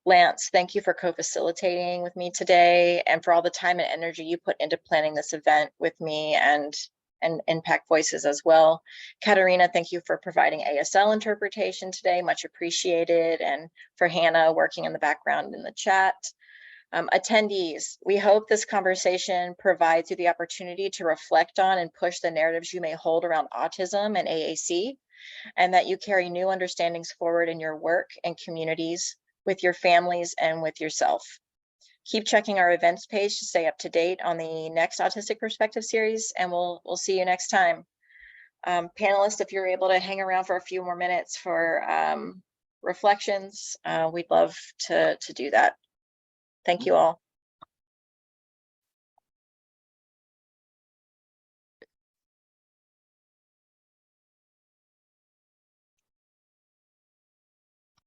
Lance, thank you for co-facilitating with me today and for all the time and energy you put into planning this event with me and Impact Voices as well. Katerina, thank you for providing ASL interpretation today, much appreciated, and for Hannah working in the background in the chat. Attendees, we hope this conversation provides you the opportunity to reflect on and push the narratives you may hold around autism and AAC, and that you carry new understandings forward in your work and communities, with your families, and with yourself. Keep checking our events page to stay up to date on the next Autistic Perspective series, and we'll see you next time. Panelists, if you're able to hang around for a few more minutes for reflections, we'd love to do that. Thank you all.